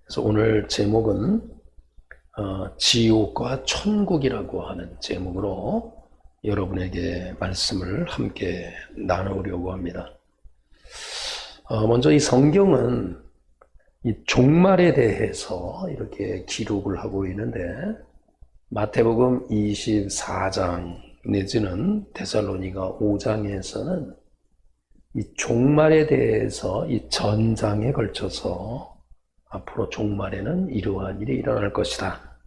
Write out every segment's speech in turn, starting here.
그래서 오늘 제목은 지옥과 천국이라고 하는 제목으로 여러분에게 말씀을 함께 나누려고 합니다. 먼저 이 성경은 이 종말에 대해서 이렇게 기록을 하고 있는데, 마태복음 24장 내지는 데살로니가 5장에서는 이 종말에 대해서 이 전장에 걸쳐서 앞으로 종말에는 이러한 일이 일어날 것이다.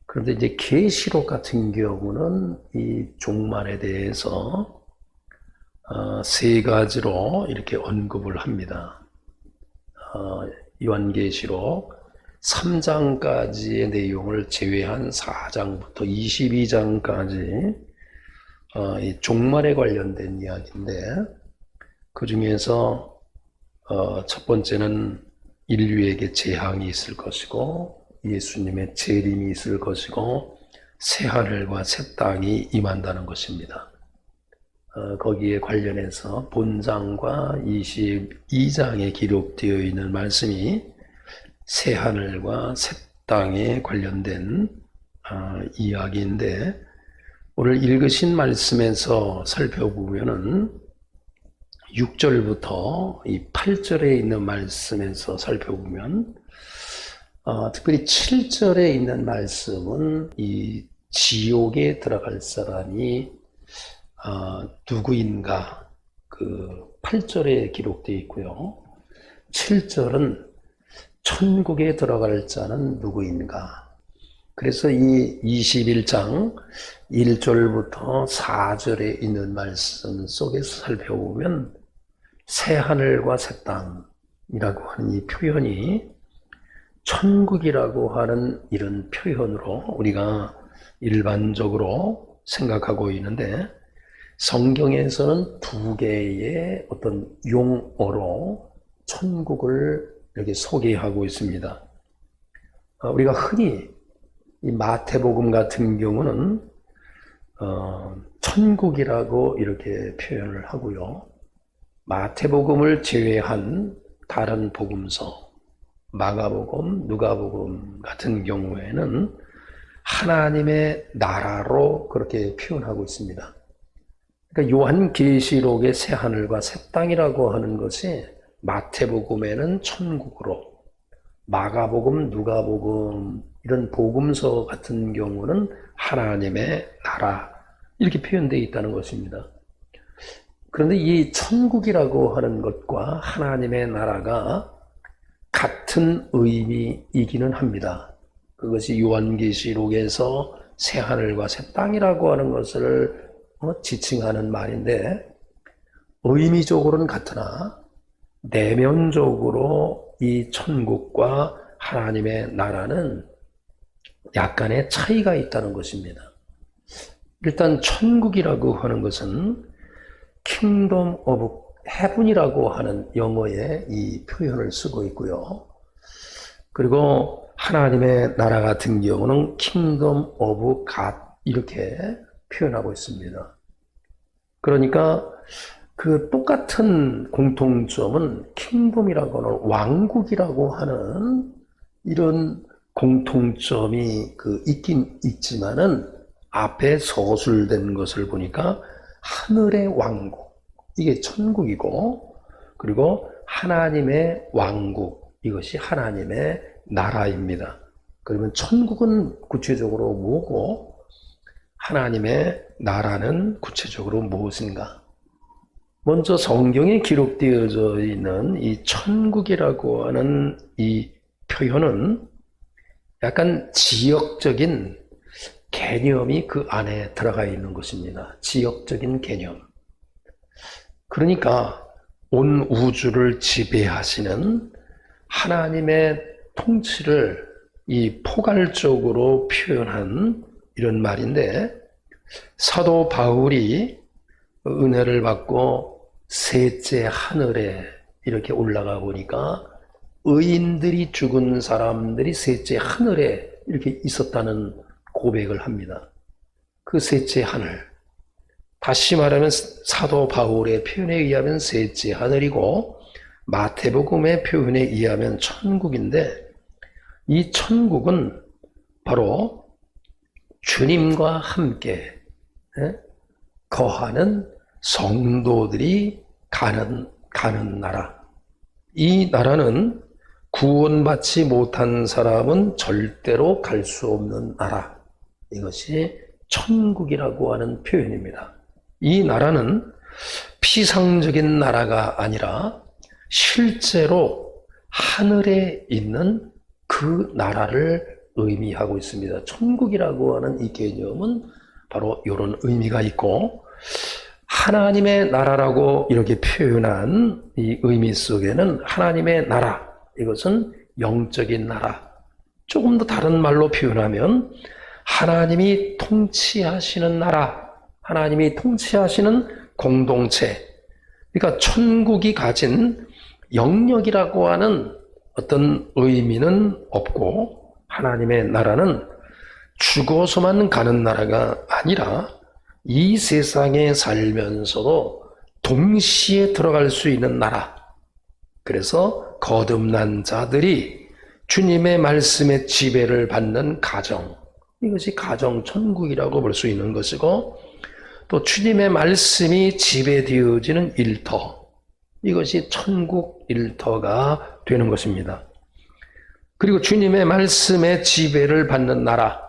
그런데 이제 계시록 같은 경우는 이 종말에 대해서 세 가지로 이렇게 언급을 합니다. 요한계시록 3장까지의 내용을 제외한 4장부터 22장까지 이 종말에 관련된 이야기인데, 그 중에서 첫 번째는 인류에게 재앙이 있을 것이고 예수님의 재림이 있을 것이고 새하늘과 새 땅이 임한다는 것입니다. 거기에 관련해서 본장과 22장에 기록되어 있는 말씀이 새하늘과 새 땅에 관련된 이야기인데, 오늘 읽으신 말씀에서 살펴보면은 6절부터 이 8절에 있는 말씀에서 살펴보면 특별히 7절에 있는 말씀은 이 지옥에 들어갈 사람이 누구인가, 그 8절에 기록되어 있고요. 7절은 천국에 들어갈 자는 누구인가. 그래서 이 21장 1절부터 4절에 있는 말씀 속에서 살펴보면 새하늘과 새 땅이라고 하는 이 표현이 천국이라고 하는 이런 표현으로 우리가 일반적으로 생각하고 있는데, 성경에서는 두 개의 어떤 용어로 천국을 이렇게 소개하고 있습니다. 우리가 흔히 이 마태복음 같은 경우는 천국이라고 이렇게 표현을 하고요. 마태복음을 제외한 다른 복음서, 마가복음, 누가복음 같은 경우에는 하나님의 나라로 그렇게 표현하고 있습니다. 그러니까 요한계시록의 새하늘과 새 땅이라고 하는 것이 마태복음에는 천국으로, 마가복음, 누가복음 이런 복음서 같은 경우는 하나님의 나라 이렇게 표현되어 있다는 것입니다. 그런데 이 천국이라고 하는 것과 하나님의 나라가 같은 의미이기는 합니다. 그것이 요한계시록에서 새하늘과 새 땅이라고 하는 것을 지칭하는 말인데, 의미적으로는 같으나 내면적으로 이 천국과 하나님의 나라는 약간의 차이가 있다는 것입니다. 일단 천국이라고 하는 것은 Kingdom of Heaven이라고 하는 영어의 이 표현을 쓰고 있고요. 그리고 하나님의 나라 같은 경우는 Kingdom of God 이렇게 표현하고 있습니다. 그러니까 그 똑같은 공통점은 킹덤이라고 하는 왕국이라고 하는 이런 공통점이 있긴 있지만은, 앞에 서술된 것을 보니까 하늘의 왕국, 이게 천국이고, 그리고 하나님의 왕국, 이것이 하나님의 나라입니다. 그러면 천국은 구체적으로 뭐고 하나님의 나라는 구체적으로 무엇인가? 먼저 성경에 기록되어져 있는 이 천국이라고 하는 이 표현은 약간 지역적인 개념이 그 안에 들어가 있는 것입니다. 지역적인 개념. 그러니까 온 우주를 지배하시는 하나님의 통치를 이 포괄적으로 표현한 이런 말인데, 사도 바울이 은혜를 받고 셋째 하늘에 이렇게 올라가 보니까 의인들이 죽은 사람들이 셋째 하늘에 이렇게 있었다는 고백을 합니다. 그 셋째 하늘, 다시 말하면 사도 바울의 표현에 의하면 셋째 하늘이고 마태복음의 표현에 의하면 천국인데, 이 천국은 바로 주님과 함께 거하는 성도들이 가는 나라. 이 나라는 구원받지 못한 사람은 절대로 갈 수 없는 나라. 이것이 천국이라고 하는 표현입니다. 이 나라는 피상적인 나라가 아니라 실제로 하늘에 있는 그 나라를 의미하고 있습니다. 천국이라고 하는 이 개념은 바로 이런 의미가 있고, 하나님의 나라라고 이렇게 표현한 이 의미 속에는 하나님의 나라, 이것은 영적인 나라. 조금 더 다른 말로 표현하면 하나님이 통치하시는 나라, 하나님이 통치하시는 공동체. 그러니까 천국이 가진 영역이라고 하는 어떤 의미는 없고, 하나님의 나라는 죽어서만 가는 나라가 아니라 이 세상에 살면서도 동시에 들어갈 수 있는 나라. 그래서 거듭난 자들이 주님의 말씀의 지배를 받는 가정, 이것이 가정 천국이라고 볼 수 있는 것이고, 또 주님의 말씀이 지배되어지는 일터, 이것이 천국 일터가 되는 것입니다. 그리고 주님의 말씀의 지배를 받는 나라,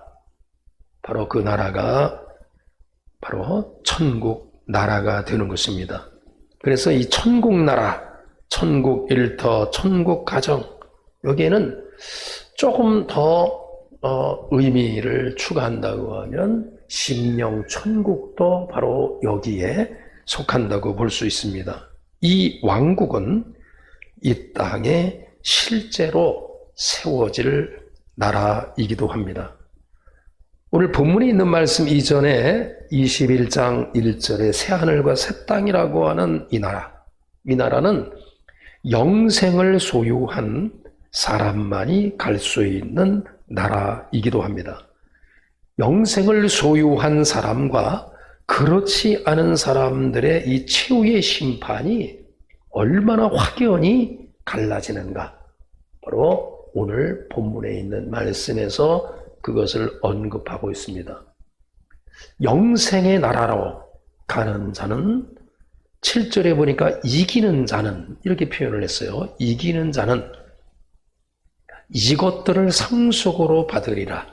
바로 그 나라가 바로 천국 나라가 되는 것입니다. 그래서 이 천국 나라, 천국 일터, 천국 가정, 여기에는 조금 더 의미를 추가한다고 하면 심령 천국도 바로 여기에 속한다고 볼 수 있습니다. 이 왕국은 이 땅에 실제로 세워질 나라이기도 합니다. 오늘 본문에 있는 말씀 이전에 21장 1절에 새하늘과 새 땅이라고 하는 이 나라는 영생을 소유한 사람만이 갈 수 있는 나라이기도 합니다. 영생을 소유한 사람과 그렇지 않은 사람들의 이 최후의 심판이 얼마나 확연히 갈라지는가, 바로 오늘 본문에 있는 말씀에서 그것을 언급하고 있습니다. 영생의 나라로 가는 자는 7절에 보니까 이기는 자는, 이렇게 표현을 했어요. 이기는 자는 이것들을 상속으로 받으리라.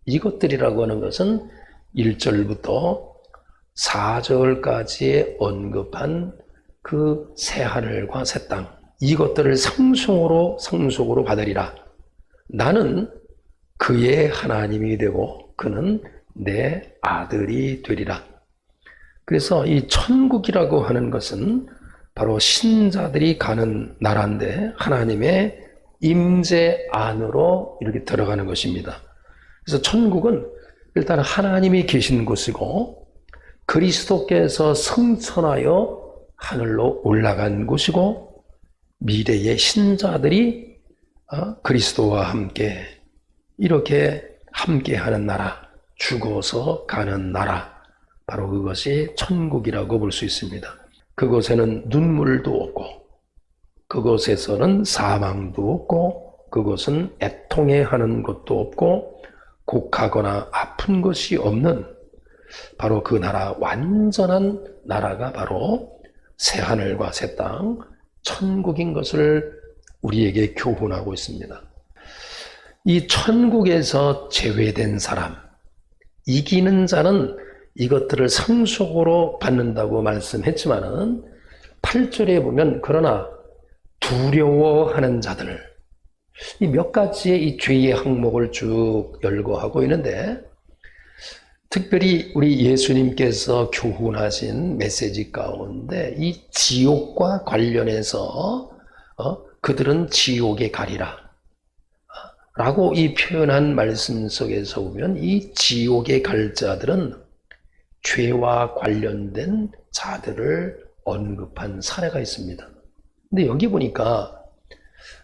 이것들이라고 하는 것은 1절부터 4절까지의 언급한 그 새하늘과 새 땅, 이것들을 상속으로 받으리라. 나는 그의 하나님이 되고 그는 내 아들이 되리라. 그래서 이 천국이라고 하는 것은 바로 신자들이 가는 나라인데 하나님의 임재 안으로 이렇게 들어가는 것입니다. 그래서 천국은 일단 하나님이 계신 곳이고 그리스도께서 승천하여 하늘로 올라간 곳이고, 미래의 신자들이 그리스도와 함께 이렇게 함께하는 나라, 죽어서 가는 나라, 바로 그것이 천국이라고 볼 수 있습니다. 그곳에는 눈물도 없고, 그곳에서는 사망도 없고, 그곳은 애통해하는 것도 없고, 곡하거나 아픈 것이 없는 바로 그 나라, 완전한 나라가 바로 새하늘과 새 땅, 천국인 것을 우리에게 교훈하고 있습니다. 이 천국에서 제외된 사람, 이기는 자는 이것들을 상속으로 받는다고 말씀했지만은 8절에 보면 그러나 두려워하는 자들, 이 몇 가지의 이 죄의 항목을 쭉 열거하고 있는데, 특별히 우리 예수님께서 교훈하신 메시지 가운데 이 지옥과 관련해서 그들은 지옥에 가리라 라고 이 표현한 말씀 속에서 보면 이 지옥에 갈 자들은 죄와 관련된 자들을 언급한 사례가 있습니다. 근데 여기 보니까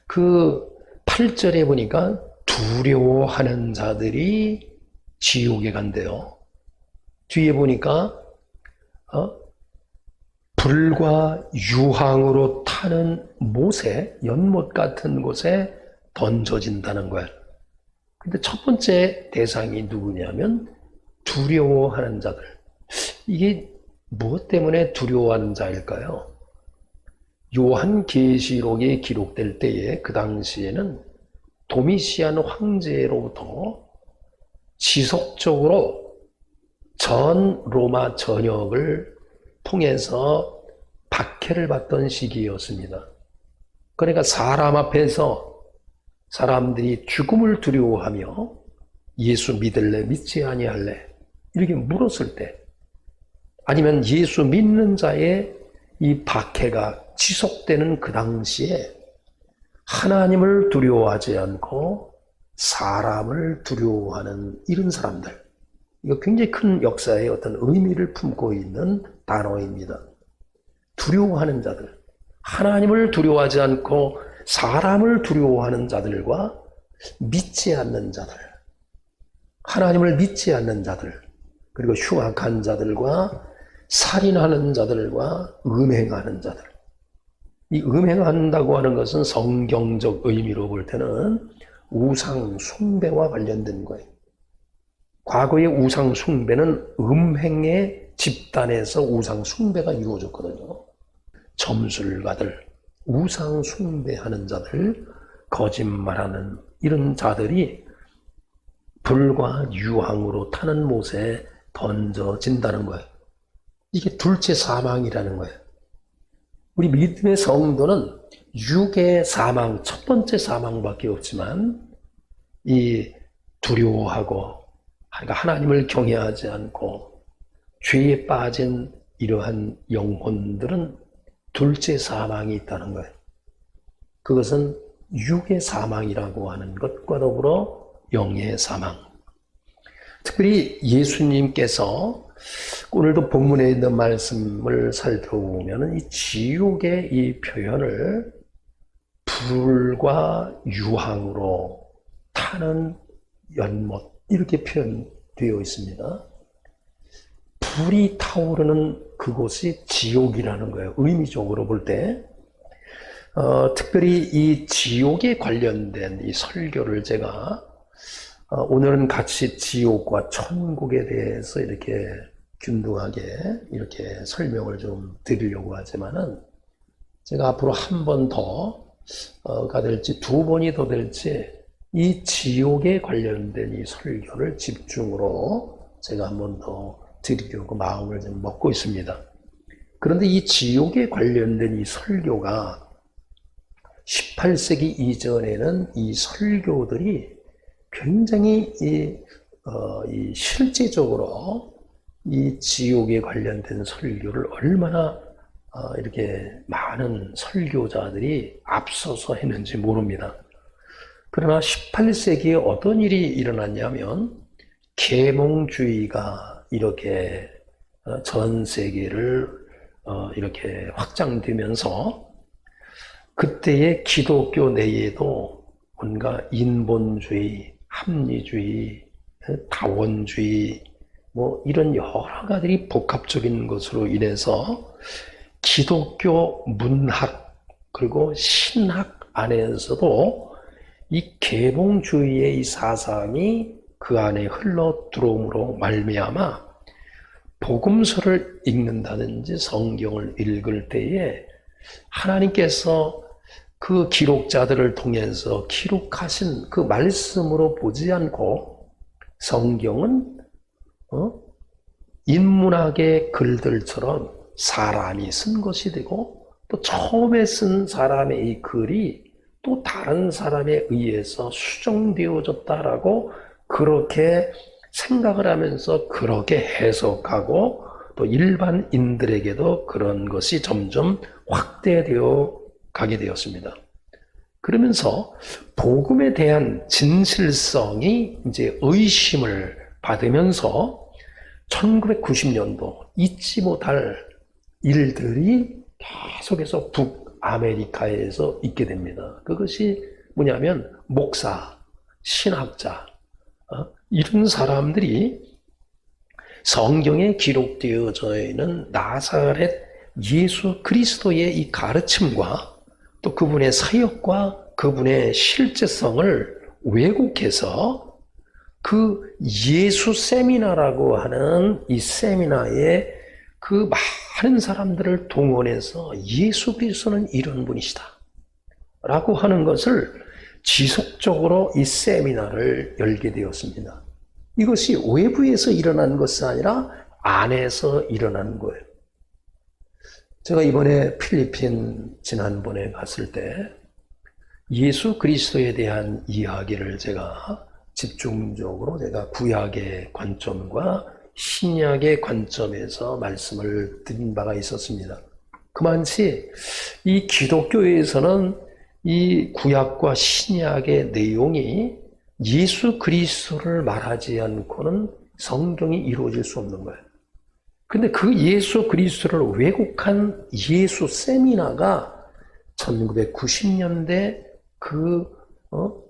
그 8절에 보니까 두려워하는 자들이 지옥에 간대요. 뒤에 보니까 불과 유황으로 타는 못에, 연못 같은 곳에 던져진다는 거예요. 근데 첫 번째 대상이 누구냐면 두려워하는 자들. 이게 무엇 때문에 두려워하는 자일까요? 요한계시록에 기록될 때에 그 당시에는 도미시안 황제로부터 지속적으로 전 로마 전역을 통해서 박해를 받던 시기였습니다. 그러니까 사람 앞에서 사람들이 죽음을 두려워하며 예수 믿을래 믿지 아니할래 이렇게 물었을 때, 아니면 예수 믿는 자의 이 박해가 지속되는 그 당시에 하나님을 두려워하지 않고 사람을 두려워하는 이런 사람들, 이거 굉장히 큰 역사의 어떤 의미를 품고 있는 단어입니다. 두려워하는 자들, 하나님을 두려워하지 않고 사람을 두려워하는 자들과 믿지 않는 자들, 하나님을 믿지 않는 자들, 그리고 흉악한 자들과 살인하는 자들과 음행하는 자들. 이 음행한다고 하는 것은 성경적 의미로 볼 때는 우상 숭배와 관련된 거예요. 과거의 우상 숭배는 음행의 집단에서 우상 숭배가 이루어졌거든요. 점술가들, 우상 숭배하는 자들, 거짓말하는 이런 자들이 불과 유황으로 타는 못에 던져진다는 거예요. 이게 둘째 사망이라는 거예요. 우리 믿음의 성도는 육의 사망, 첫 번째 사망밖에 없지만 이 두려워하고 하나님을 경외하지 않고 죄에 빠진 이러한 영혼들은 둘째 사망이 있다는 거예요. 그것은 육의 사망이라고 하는 것과 더불어 영의 사망. 특별히 예수님께서 오늘도 본문에 있는 말씀을 살펴보면 이 지옥의 이 표현을 불과 유황으로 타는 연못 이렇게 표현되어 있습니다. 불이 타오르는 그곳이 지옥이라는 거예요. 의미적으로 볼 때. 특별히 이 지옥에 관련된 이 설교를 제가 오늘은 같이 지옥과 천국에 대해서 이렇게 균등하게 이렇게 설명을 좀 드리려고 하지만은 제가 앞으로 한 번 더가 될지 두 번이 더 될지 이 지옥에 관련된 이 설교를 집중으로 제가 한 번 더 드리려고 마음을 좀 먹고 있습니다. 그런데 이 지옥에 관련된 이 설교가 18세기 이전에는 이 설교들이 굉장히 이 실제적으로 이 지옥에 관련된 설교를 얼마나 이렇게 많은 설교자들이 앞서서 했는지 모릅니다. 그러나 18세기에 어떤 일이 일어났냐면 계몽주의가 이렇게 전 세계를 이렇게 확장되면서 그때의 기독교 내에도 뭔가 인본주의, 합리주의, 다원주의 뭐 이런 여러 가지 복합적인 것으로 인해서 기독교 문학 그리고 신학 안에서도 이 계몽주의의 이 사상이 그 안에 흘러 들어옴으로 말미암아 복음서를 읽는다든지 성경을 읽을 때에 하나님께서 그 기록자들을 통해서 기록하신 그 말씀으로 보지 않고 성경은 인문학의 글들처럼 사람이 쓴 것이 되고 또 처음에 쓴 사람의 이 글이 또 다른 사람에 의해서 수정되어졌다라고 그렇게 생각을 하면서 그렇게 해석하고 또 일반인들에게도 그런 것이 점점 확대되어 가게 되었습니다. 그러면서 복음에 대한 진실성이 이제 의심을 받으면서 1990년도 잊지 못할 일들이 계속해서 북아메리카에서 있게 됩니다. 그것이 뭐냐면 목사, 신학자 이런 사람들이 성경에 기록되어져 있는 나사렛 예수 그리스도의 이 가르침과 또 그분의 사역과 그분의 실제성을 왜곡해서 그 예수 세미나라고 하는 이 세미나에 그 많은 사람들을 동원해서 예수 그리스도는 이런 분이시다 라고 하는 것을 지속적으로 이 세미나를 열게 되었습니다. 이것이 외부에서 일어난 것이 아니라 안에서 일어난 거예요. 제가 이번에 필리핀 지난번에 갔을 때 예수 그리스도에 대한 이야기를 제가 집중적으로 제가 구약의 관점과 신약의 관점에서 말씀을 드린 바가 있었습니다. 그만치 이 기독교에서는 이 구약과 신약의 내용이 예수 그리스도를 말하지 않고는 성경이 이루어질 수 없는 거예요. 근데 그 예수 그리스도를 왜곡한 예수 세미나가 1990년대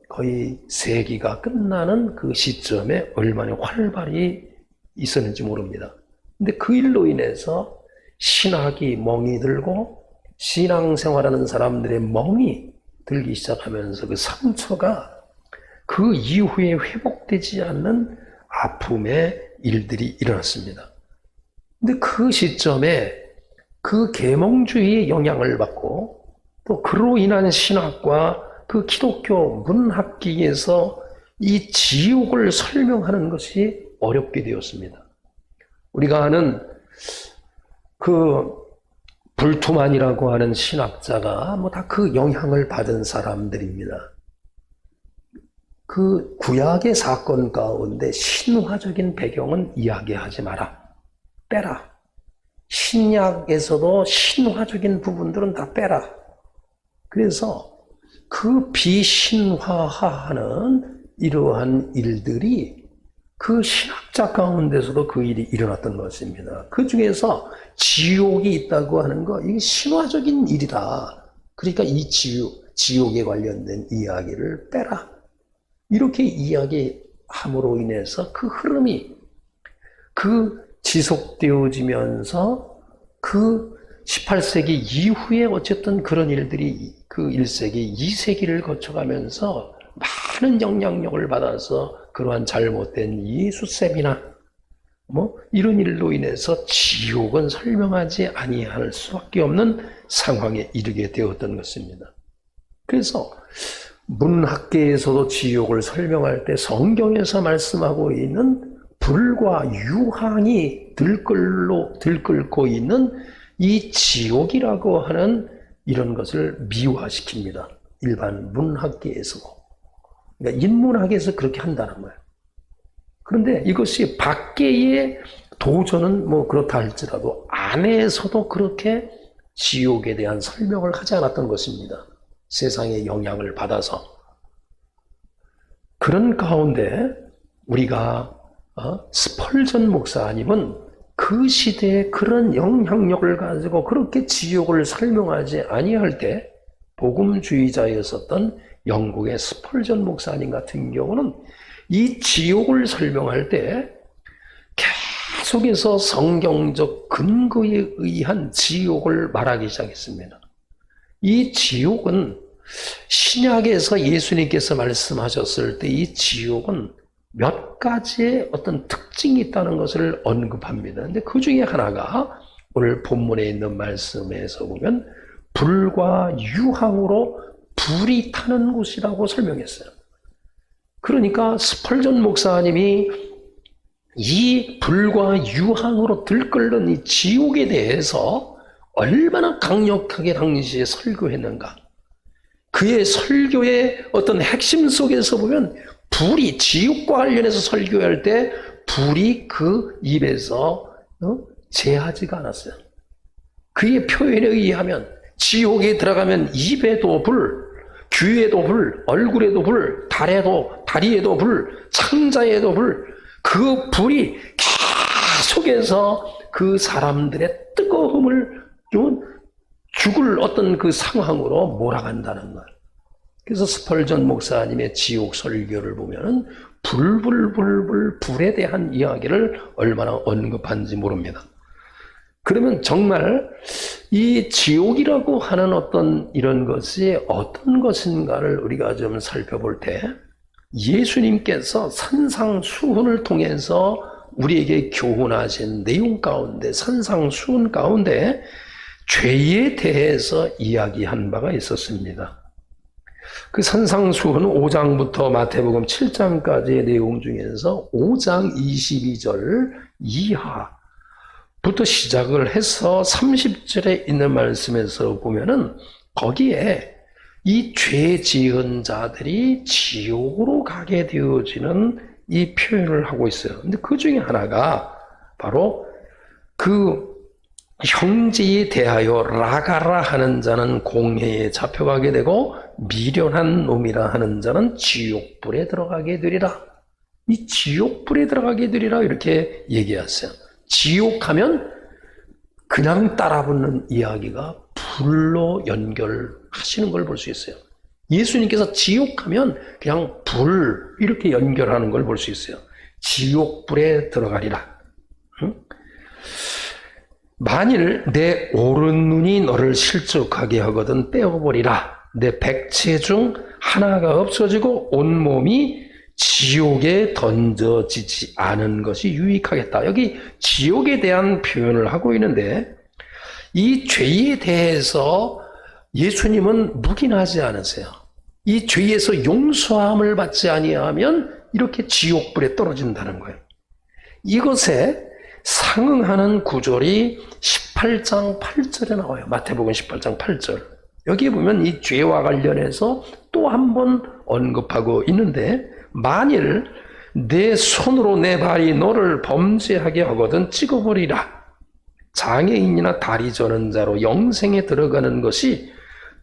거의 세기가 끝나는 그 시점에 얼마나 활발히 있었는지 모릅니다. 근데 그 일로 인해서 신학이 멍이 들고 신앙생활하는 사람들의 멍이 들기 시작하면서 그 상처가 그 이후에 회복되지 않는 아픔의 일들이 일어났습니다. 근데 그 시점에 그 계몽주의의 영향을 받고 또 그로 인한 신학과 그 기독교 문학기에서 이 지옥을 설명하는 것이 어렵게 되었습니다. 우리가 아는 그 불투만이라고 하는 신학자가 뭐 다 그 영향을 받은 사람들입니다. 그 구약의 사건 가운데 신화적인 배경은 이야기하지 마라. 빼라. 신약에서도 신화적인 부분들은 다 빼라. 그래서 그 비신화하는 이러한 일들이 그 신학자 가운데서도 그 일이 일어났던 것입니다. 그 중에서 지옥이 있다고 하는 거, 이게 신화적인 일이다. 그러니까 이 지옥에 관련된 이야기를 빼라. 이렇게 이야기함으로 인해서 그 흐름이 지속되어지면서 그 18세기 이후에 어쨌든 그런 일들이 그 1세기, 2세기를 거쳐가면서 많은 영향력을 받아서 그러한 잘못된 예수 세미나 이런 일로 인해서 지옥은 설명하지 아니할 수밖에 없는 상황에 이르게 되었던 것입니다. 그래서 문학계에서도 지옥을 설명할 때 성경에서 말씀하고 있는 불과 유황이 들끓고 있는 이 지옥이라고 하는 이런 것을 미화시킵니다. 일반 문학계에서도. 그러니까 인문학에서 그렇게 한다는 거예요. 그런데 이것이 밖에의 도전은 뭐 그렇다 할지라도 안에서도 그렇게 지옥에 대한 설명을 하지 않았던 것입니다. 세상의 영향을 받아서. 그런 가운데 우리가 스펄전 목사님은 그 시대에 그런 영향력을 가지고 그렇게 지옥을 설명하지 아니할 때 복음주의자였었던 영국의 스펄전 목사님 같은 경우는 이 지옥을 설명할 때 계속해서 성경적 근거에 의한 지옥을 말하기 시작했습니다. 이 지옥은 신약에서 예수님께서 말씀하셨을 때 이 지옥은 몇 가지의 어떤 특징이 있다는 것을 언급합니다. 근데 그 중에 하나가 오늘 본문에 있는 말씀에서 보면 불과 유황으로 불이 타는 곳이라고 설명했어요. 그러니까 스펄전 목사님이 이 불과 유황으로 들끓는 이 지옥에 대해서 얼마나 강력하게 당시에 설교했는가. 그의 설교의 어떤 핵심 속에서 보면 불이 지옥과 관련해서 설교할 때 불이 그 입에서 제하지가 않았어요. 그의 표현에 의하면 지옥에 들어가면 입에도 불, 귀에도 불, 얼굴에도 불, 다리에도 불, 창자에도 불, 그 불이 계속해서 그 사람들의 뜨거움을 죽을 어떤 그 상황으로 몰아간다는 것. 그래서 스펄전 목사님의 지옥 설교를 보면은 불에 대한 이야기를 얼마나 언급한지 모릅니다. 그러면 정말 이 지옥이라고 하는 어떤 이런 것이 어떤 것인가를 우리가 좀 살펴볼 때 예수님께서 산상수훈을 통해서 우리에게 교훈하신 내용 가운데, 산상수훈 가운데 죄에 대해서 이야기한 바가 있었습니다. 그 산상수훈 5장부터 마태복음 7장까지의 내용 중에서 5장 22절 이하부터 시작을 해서 30절에 있는 말씀에서 보면은 거기에 이 죄 지은 자들이 지옥으로 가게 되어지는 이 표현을 하고 있어요. 근데 그 중에 하나가 바로 그 형제에 대하여 라가라 하는 자는 공회에 잡혀가게 되고 미련한 놈이라 하는 자는 지옥불에 들어가게 되리라. 이 지옥불에 들어가게 되리라 이렇게 얘기하세요. 지옥하면 그냥 따라붙는 이야기가 불로 연결하시는 걸 볼 수 있어요. 예수님께서 지옥하면 그냥 불 이렇게 연결하는 걸 볼 수 있어요. 지옥불에 들어가리라. 응? 만일 내 오른눈이 너를 실족하게 하거든 떼어버리라. 내 백체 중 하나가 없어지고 온몸이 지옥에 던져지지 않은 것이 유익하겠다. 여기 지옥에 대한 표현을 하고 있는데 이 죄에 대해서 예수님은 묵인하지 않으세요. 이 죄에서 용서함을 받지 아니하면 이렇게 지옥불에 떨어진다는 거예요. 이것에 상응하는 구절이 18장 8절에 나와요. 마태복음 18장 8절. 여기에 보면 이 죄와 관련해서 또 한 번 언급하고 있는데 만일 내 손으로 내 발이 너를 범죄하게 하거든 찍어버리라. 장애인이나 다리 저는 자로 영생에 들어가는 것이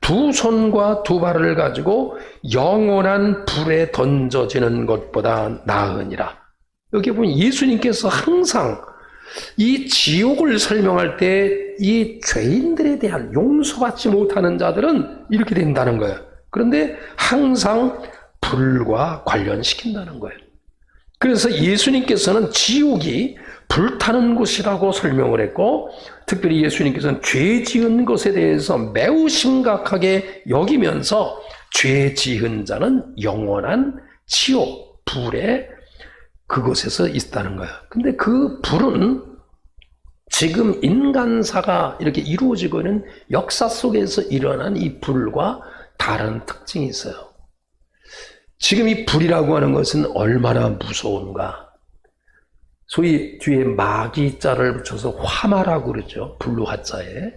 두 손과 두 발을 가지고 영원한 불에 던져지는 것보다 나으니라. 여기 보면 예수님께서 항상 이 지옥을 설명할 때 이 죄인들에 대한 용서받지 못하는 자들은 이렇게 된다는 거예요. 그런데 항상 불과 관련시킨다는 거예요. 그래서 예수님께서는 지옥이 불타는 곳이라고 설명을 했고, 특별히 예수님께서는 죄 지은 것에 대해서 매우 심각하게 여기면서 죄 지은 자는 영원한 지옥, 불에 그곳에서 있다는 거예요. 근데 그 불은 지금 인간사가 이렇게 이루어지고 있는 역사 속에서 일어난 이 불과 다른 특징이 있어요. 지금 이 불이라고 하는 것은 얼마나 무서운가. 소위 뒤에 마귀자를 붙여서 화마라고 그러죠. 불로 화자에.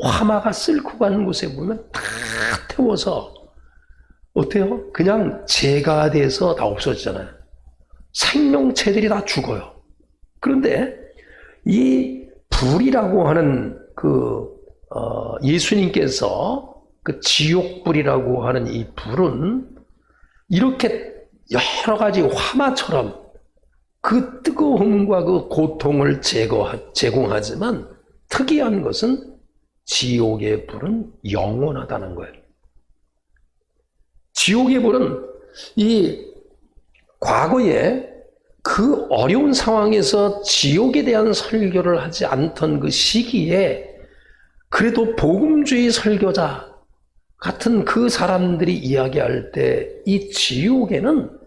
화마가 쓸고 가는 곳에 보면 다 태워서 어때요? 그냥 재가 돼서 다 없어지잖아요. 생명체들이 다 죽어요. 그런데 이 불이라고 하는 예수님께서 그 지옥불이라고 하는 이 불은 이렇게 여러 가지 화마처럼 그 뜨거움과 그 고통을 제공하지만 특이한 것은 지옥의 불은 영원하다는 거예요. 지옥의 불은 이 과거에 그 어려운 상황에서 지옥에 대한 설교를 하지 않던 그 시기에 그래도 복음주의 설교자 같은 그 사람들이 이야기할 때 이 지옥에는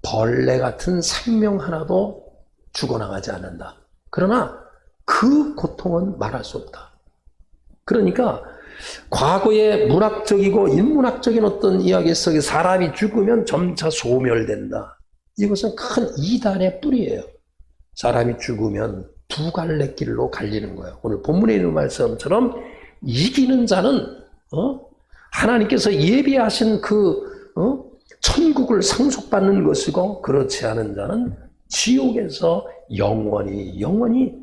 벌레 같은 생명 하나도 죽어나가지 않는다. 그러나 그 고통은 말할 수 없다. 그러니까 과거의 문학적이고 인문학적인 어떤 이야기 속에 사람이 죽으면 점차 소멸된다. 이것은 큰 이단의 뿌리예요. 사람이 죽으면 두 갈래 길로 갈리는 거예요. 오늘 본문에 있는 말씀처럼 이기는 자는 하나님께서 예비하신 천국을 상속받는 것이고, 그렇지 않은 자는 지옥에서 영원히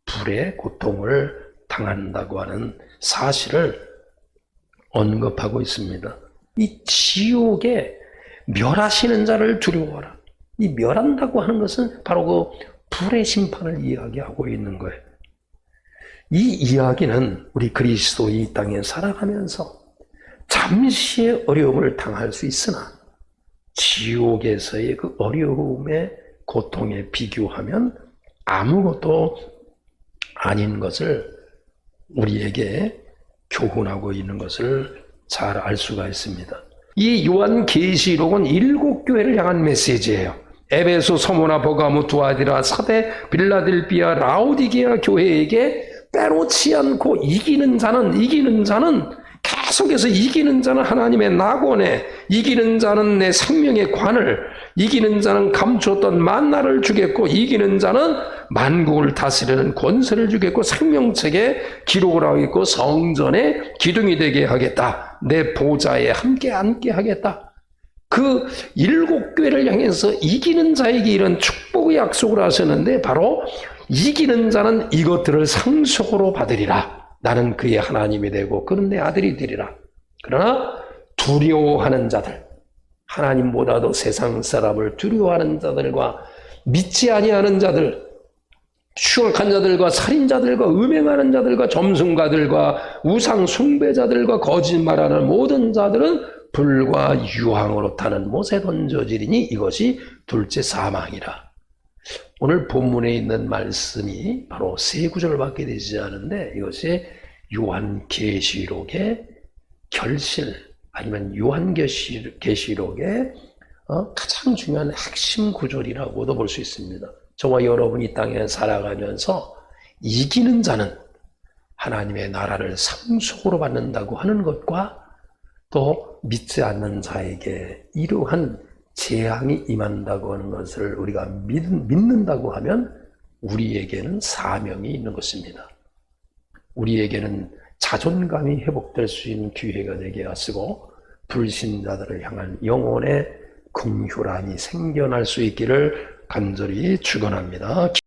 불의 고통을 당한다고 하는 사실을 언급하고 있습니다. 이 지옥에 멸하시는 자를 두려워하라. 이 멸한다고 하는 것은 바로 그 불의 심판을 이야기하고 있는 거예요. 이 이야기는 우리 그리스도인이 이 땅에 살아가면서 잠시의 어려움을 당할 수 있으나 지옥에서의 그 어려움의 고통에 비교하면 아무것도 아닌 것을 우리에게 교훈하고 있는 것을 잘 알 수가 있습니다. 이 요한계시록은 7교회를 향한 메시지예요. 에베소, 서모나, 버가모, 두아디라, 사대, 빌라델비아, 라오디게아 교회에게 빼놓지 않고 이기는 자는 계속해서 이기는 자는 하나님의 낙원에, 이기는 자는 내 생명의 관을, 이기는 자는 감추었던 만나를 주겠고, 이기는 자는 만국을 다스리는 권세를 주겠고, 생명책에 기록을 하겠고, 성전에 기둥이 되게 하겠다. 내 보좌에 함께 앉게 하겠다. 그 7교회를 향해서 이기는 자에게 이런 축복의 약속을 하셨는데, 바로 이기는 자는 이것들을 상속으로 받으리라. 나는 그의 하나님이 되고 그는 내 아들이 되리라. 그러나 두려워하는 자들, 하나님보다도 세상 사람을 두려워하는 자들과 믿지 아니하는 자들, 추악한 자들과 살인자들과 음행하는 자들과 점승가들과 우상 숭배자들과 거짓말하는 모든 자들은 불과 유황으로 타는 못에 던져지리니 이것이 둘째 사망이라. 오늘 본문에 있는 말씀이 바로 세 구절밖에 되지 않은데, 이것이 요한계시록의 결실, 아니면 요한계시록의 가장 중요한 핵심 구절이라고도 볼 수 있습니다. 저와 여러분이 이 땅에 살아가면서 이기는 자는 하나님의 나라를 상속으로 받는다고 하는 것과, 또 믿지 않는 자에게 이러한 재앙이 임한다고 하는 것을 우리가 믿는다고 하면 우리에게는 사명이 있는 것입니다. 우리에게는 자존감이 회복될 수 있는 기회가 되게 하시고, 불신자들을 향한 영혼의 긍휼함이 생겨날 수 있기를 간절히 축원합니다.